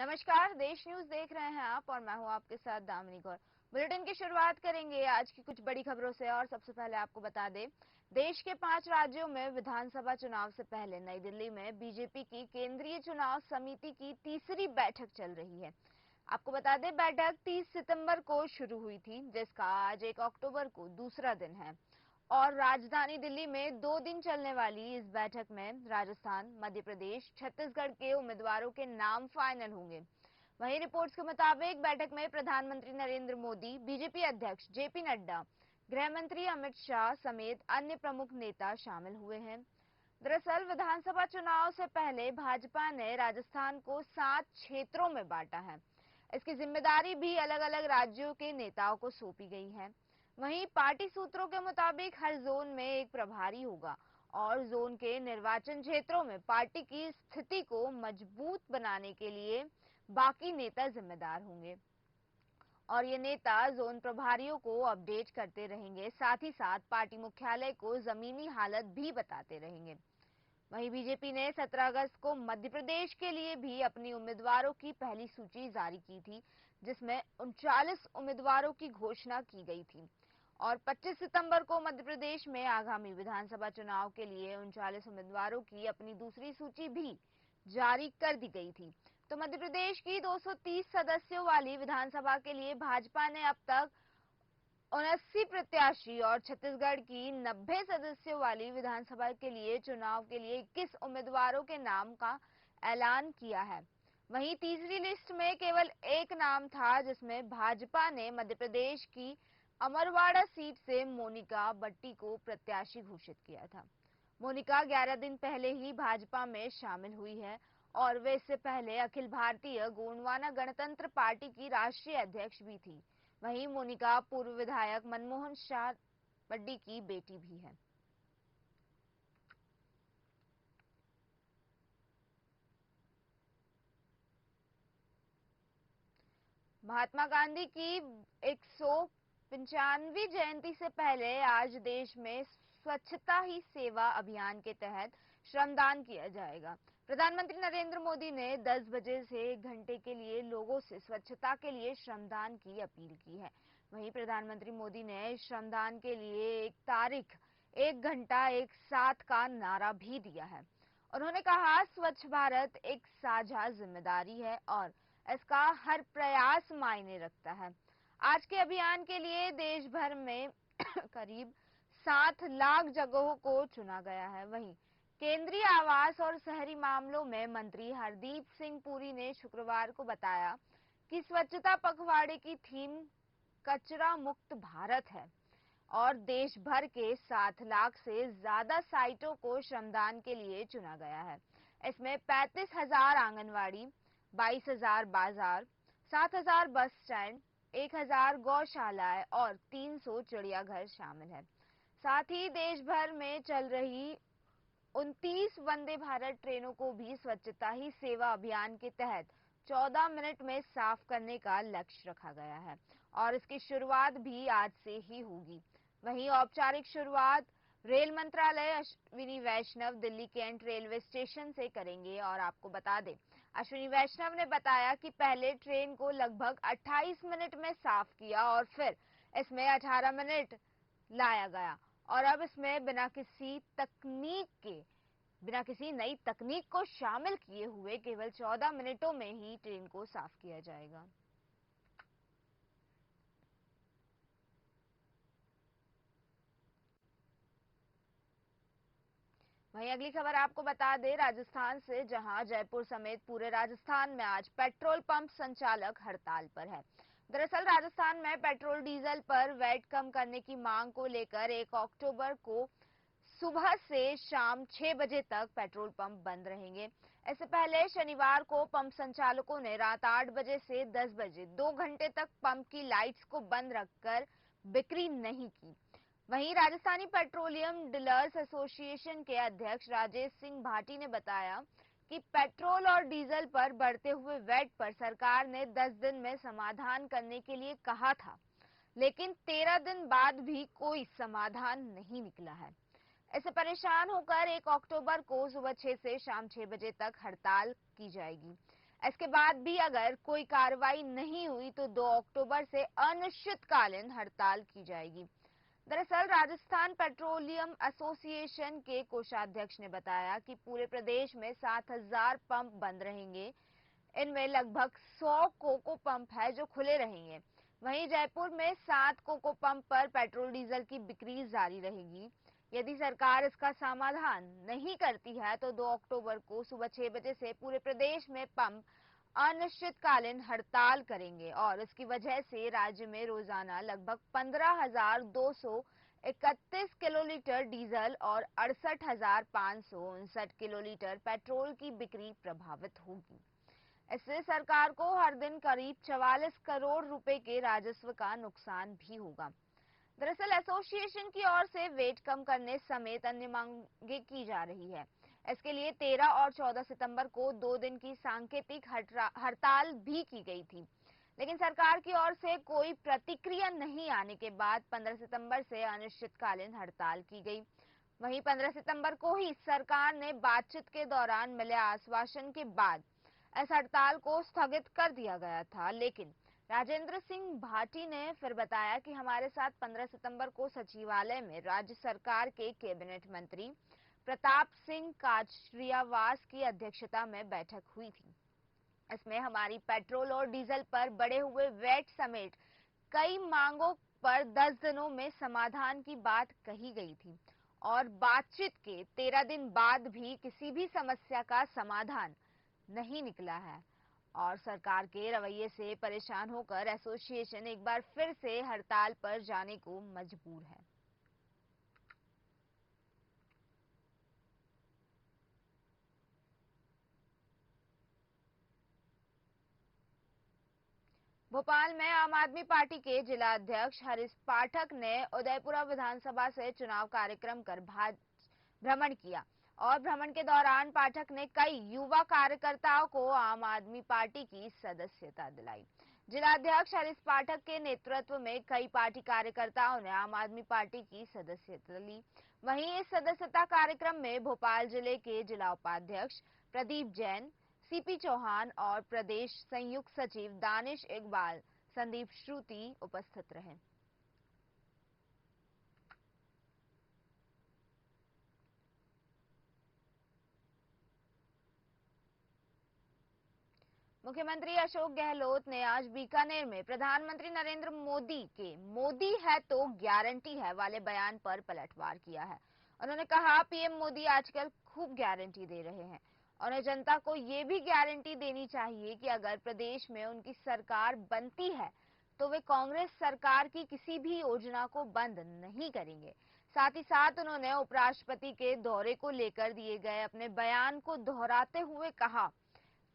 नमस्कार, देश न्यूज देख रहे हैं आप और मैं हूं आपके साथ दामिनी गौर। बुलेटिन की शुरुआत करेंगे आज की कुछ बड़ी खबरों से और सबसे पहले आपको बता दें, देश के 5 राज्यों में विधानसभा चुनाव से पहले नई दिल्ली में बीजेपी की केंद्रीय चुनाव समिति की तीसरी बैठक चल रही है। आपको बता दें, बैठक 30 सितंबर को शुरू हुई थी, जिसका आज 1 अक्टूबर को दूसरा दिन है और राजधानी दिल्ली में 2 दिन चलने वाली इस बैठक में राजस्थान, मध्य प्रदेश, छत्तीसगढ़ के उम्मीदवारों के नाम फाइनल होंगे। वहीं रिपोर्ट्स के मुताबिक बैठक में प्रधानमंत्री नरेंद्र मोदी, बीजेपी अध्यक्ष जेपी नड्डा, गृह मंत्री अमित शाह समेत अन्य प्रमुख नेता शामिल हुए हैं। दरअसल विधानसभा चुनाव से पहले भाजपा ने राजस्थान को 7 क्षेत्रों में बांटा है। इसकी जिम्मेदारी भी अलग अलग राज्यों के नेताओं को सौंपी गई है। वहीं पार्टी सूत्रों के मुताबिक हर जोन में एक प्रभारी होगा और जोन के निर्वाचन क्षेत्रों में पार्टी की स्थिति को मजबूत बनाने के लिए बाकी नेता जिम्मेदार होंगे और ये नेता जोन प्रभारियों को अपडेट करते रहेंगे। साथ ही साथ पार्टी मुख्यालय को जमीनी हालत भी बताते रहेंगे। वहीं बीजेपी ने 17 अगस्त को मध्य प्रदेश के लिए भी अपनी उम्मीदवारों की पहली सूची जारी की थी, जिसमें 39 उम्मीदवारों की घोषणा की गई थी और 25 सितंबर को मध्य प्रदेश में आगामी विधानसभा चुनाव के लिए 39 उम्मीदवारों की अपनी दूसरी सूची भी जारी कर दी गई थी। तो मध्य प्रदेश की 230 सदस्यों वाली विधानसभा के लिए भाजपा ने अब तक 79 प्रत्याशी और छत्तीसगढ़ की 90 सदस्यों वाली विधानसभा के लिए चुनाव के लिए 21 उम्मीदवारों के नाम का ऐलान किया है। वहीं तीसरी लिस्ट में केवल एक नाम था, जिसमें भाजपा ने मध्य प्रदेश की अमरवाड़ा सीट से मोनिका बट्टी को प्रत्याशी घोषित किया था। मोनिका 11 दिन पहले ही भाजपा में शामिल हुई है और वे इससे पहले अखिल भारतीय गोंडवाना गणतंत्र पार्टी की राष्ट्रीय अध्यक्ष भी थी। वहीं मोनिका पूर्व विधायक मनमोहन शाह बड्डी की बेटी भी है। महात्मा गांधी की 195वीं जयंती से पहले आज देश में स्वच्छता ही सेवा अभियान के तहत श्रमदान किया जाएगा। प्रधानमंत्री नरेंद्र मोदी ने 10 बजे से 1 घंटे के लिए लोगों से स्वच्छता के लिए श्रमदान की अपील की है। वहीं प्रधानमंत्री मोदी ने श्रमदान के लिए एक तारीख, 1 घंटा, एक साथ का नारा भी दिया है। उन्होंने कहा, स्वच्छ भारत एक साझा जिम्मेदारी है और इसका हर प्रयास मायने रखता है। आज के अभियान के लिए देश भर में करीब 7 लाख जगहों को चुना गया है। वहीं केंद्रीय आवास और शहरी मामलों में मंत्री हरदीप सिंह पुरी ने शुक्रवार को बताया कि स्वच्छता पखवाड़े की थीम कचरा मुक्त भारत है और देश भर के 7 लाख से ज्यादा साइटों को श्रमदान के लिए चुना गया है। इसमें 35,000 आंगनवाड़ी, 22,000 बाजार, 7,000 बस स्टैंड, 1,000 गौशालाएं और 300 चिड़ियाघर शामिल है। साथ ही देश भर में चल रही 29 वंदे भारत ट्रेनों को भी स्वच्छता ही सेवा अभियान के तहत 14 मिनट में साफ करने का लक्ष्य रखा गया है और इसकी शुरुआत भी आज से ही होगी। वहीं औपचारिक शुरुआत रेल मंत्रालय अश्विनी वैष्णव दिल्ली कैंट रेलवे स्टेशन से करेंगे और आपको बता दें, अश्विनी वैष्णव ने बताया कि पहले ट्रेन को लगभग 28 मिनट में साफ किया और फिर इसमें 18 मिनट लाया गया और अब इसमें बिना किसी नई तकनीक को शामिल किए हुए केवल 14 मिनटों में ही ट्रेन को साफ किया जाएगा। वहीं अगली खबर आपको बता दें, राजस्थान से, जहां जयपुर समेत पूरे राजस्थान में आज पेट्रोल पंप संचालक हड़ताल पर है। दरअसल राजस्थान में पेट्रोल डीजल पर वैट कम करने की मांग को लेकर 1 अक्टूबर को सुबह से शाम 6 बजे तक पेट्रोल पंप बंद रहेंगे। इससे पहले शनिवार को पंप संचालकों ने रात 8 बजे से 10 बजे 2 घंटे तक पंप की लाइट्स को बंद रखकर बिक्री नहीं की। वहीं राजस्थानी पेट्रोलियम डीलर्स एसोसिएशन के अध्यक्ष राजेश सिंह भाटी ने बताया कि पेट्रोल और डीजल पर बढ़ते हुए वैट पर सरकार ने 10 दिन में समाधान करने के लिए कहा था, लेकिन 13 दिन बाद भी कोई समाधान नहीं निकला है। इससे परेशान होकर 1 अक्टूबर को सुबह 6 से शाम 6 बजे तक हड़ताल की जाएगी। इसके बाद भी अगर कोई कार्रवाई नहीं हुई तो 2 अक्टूबर से अनिश्चितकालीन हड़ताल की जाएगी। दरअसल राजस्थान पेट्रोलियम एसोसिएशन के कोषाध्यक्ष ने बताया कि पूरे प्रदेश में 7,000 पंप बंद रहेंगे। इनमें लगभग 100 कोको पंप है जो खुले रहेंगे। वहीं जयपुर में 7 कोको पंप पर पेट्रोल डीजल की बिक्री जारी रहेगी। यदि सरकार इसका समाधान नहीं करती है तो 2 अक्टूबर को सुबह 6 बजे से पूरे प्रदेश में पंप अनिश्चितकालीन हड़ताल करेंगे और इसकी वजह से राज्य में रोजाना लगभग 15,231 किलोलीटर डीजल और 68,559 किलोलीटर पेट्रोल की बिक्री प्रभावित होगी। इससे सरकार को हर दिन करीब 44 करोड़ रुपए के राजस्व का नुकसान भी होगा। दरअसल एसोसिएशन की ओर से वेट कम करने समेत अन्य मांगे की जा रही है। इसके लिए 13 और 14 सितंबर को 2 दिन की सांकेतिक हड़ताल भी की गई थी, लेकिन सरकार की ओर से कोई प्रतिक्रिया नहीं आने के बाद 15 सितंबर से अनिश्चितकालीन हड़ताल की गई। वहीं 15 सितंबर को ही सरकार ने बातचीत के दौरान मिले आश्वासन के बाद इस हड़ताल को स्थगित कर दिया गया था, लेकिन राजेंद्र सिंह भाटी ने फिर बताया कि हमारे साथ 15 सितंबर को सचिवालय में राज्य सरकार के कैबिनेट मंत्री प्रताप सिंह काचरियावास की अध्यक्षता में बैठक हुई थी। इसमें हमारी पेट्रोल और डीजल पर बढ़े हुए वैट समेत कई मांगों पर 10 दिनों में समाधान की बात कही गई थी और बातचीत के 13 दिन बाद भी किसी भी समस्या का समाधान नहीं निकला है और सरकार के रवैये से परेशान होकर एसोसिएशन एक बार फिर से हड़ताल पर जाने को मजबूर है। भोपाल में आम आदमी पार्टी के जिला अध्यक्ष हरीश पाठक ने उदयपुरा विधानसभा से चुनाव कार्यक्रम कर भ्रमण किया और भ्रमण के दौरान पाठक ने कई युवा कार्यकर्ताओं को आम आदमी पार्टी की सदस्यता दिलाई। जिला अध्यक्ष हरीश पाठक के नेतृत्व में कई पार्टी कार्यकर्ताओं ने आम आदमी पार्टी की सदस्यता ली। वहीं इस सदस्यता कार्यक्रम में भोपाल जिले के जिला उपाध्यक्ष प्रदीप जैन, सीपी चौहान और प्रदेश संयुक्त सचिव दानिश इकबाल, संदीप श्रुति उपस्थित रहे। मुख्यमंत्री अशोक गहलोत ने आज बीकानेर में प्रधानमंत्री नरेंद्र मोदी के "मोदी है तो गारंटी है" वाले बयान पर पलटवार किया है। उन्होंने कहा, पीएम मोदी आजकल खूब गारंटी दे रहे हैं। उन्हें जनता को ये भी गारंटी देनी चाहिए कि अगर प्रदेश में उनकी सरकार बनती है तो वे कांग्रेस सरकार की किसी भी योजना को बंद नहीं करेंगे। साथ ही साथ उन्होंने उपराष्ट्रपति के दौरे को लेकर दिए गए अपने बयान को दोहराते हुए कहा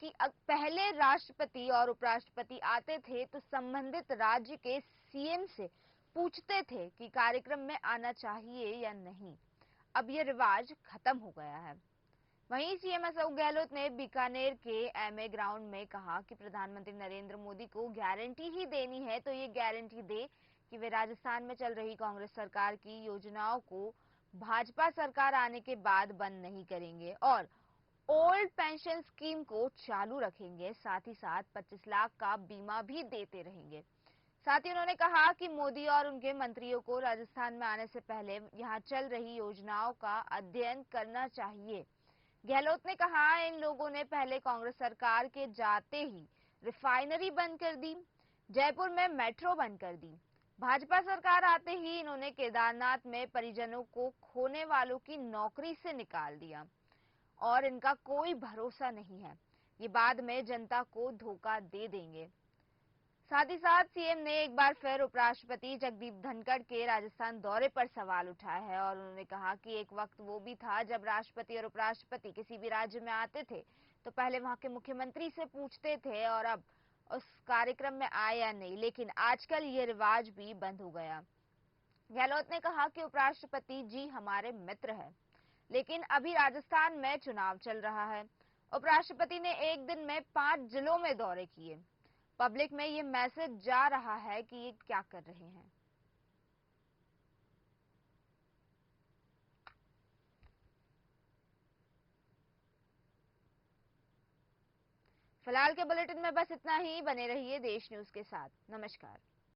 कि पहले राष्ट्रपति और उपराष्ट्रपति आते थे तो संबंधित राज्य के सीएम से पूछते थे कि कार्यक्रम में आना चाहिए या नहीं। अब ये रिवाज खत्म हो गया है। वहीं सीएम अशोक गहलोत ने बीकानेर के एमए ग्राउंड में कहा कि प्रधानमंत्री नरेंद्र मोदी को गारंटी ही देनी है तो ये गारंटी दे कि वे राजस्थान में चल रही कांग्रेस सरकार की योजनाओं को भाजपा सरकार आने के बाद बंद नहीं करेंगे और ओल्ड पेंशन स्कीम को चालू रखेंगे। साथ ही साथ 25 लाख का बीमा भी देते रहेंगे। साथ ही उन्होंने कहा कि मोदी और उनके मंत्रियों को राजस्थान में आने से पहले यहां चल रही योजनाओं का अध्ययन करना चाहिए। गहलोत ने कहा, इन लोगों ने पहले कांग्रेस सरकार के जाते ही रिफाइनरी बंद कर दी, जयपुर में मेट्रो बंद कर दी। भाजपा सरकार आते ही इन्होंने केदारनाथ में परिजनों को खोने वालों की नौकरी से निकाल दिया और इनका कोई भरोसा नहीं है, ये बाद में जनता को धोखा दे देंगे। साथ ही साथ सीएम ने एक बार फिर उपराष्ट्रपति जगदीप धनखड़ के राजस्थान दौरे पर सवाल उठाया है और उन्होंने कहा कि एक वक्त वो भी था जब राष्ट्रपति और उपराष्ट्रपति किसी भी राज्य में आते थे तो पहले वहां के मुख्यमंत्री से पूछते थे और अब उस कार्यक्रम में आए या नहीं, लेकिन आजकल ये रिवाज भी बंद हो गया। गहलोत ने कहा कि उपराष्ट्रपति जी हमारे मित्र है, लेकिन अभी राजस्थान में चुनाव चल रहा है। उपराष्ट्रपति ने एक दिन में 5 जिलों में दौरे किए। पब्लिक में ये मैसेज जा रहा है कि ये क्या कर रहे हैं। फिलहाल के बुलेटिन में बस इतना ही। बने रहिए देश न्यूज के साथ। नमस्कार।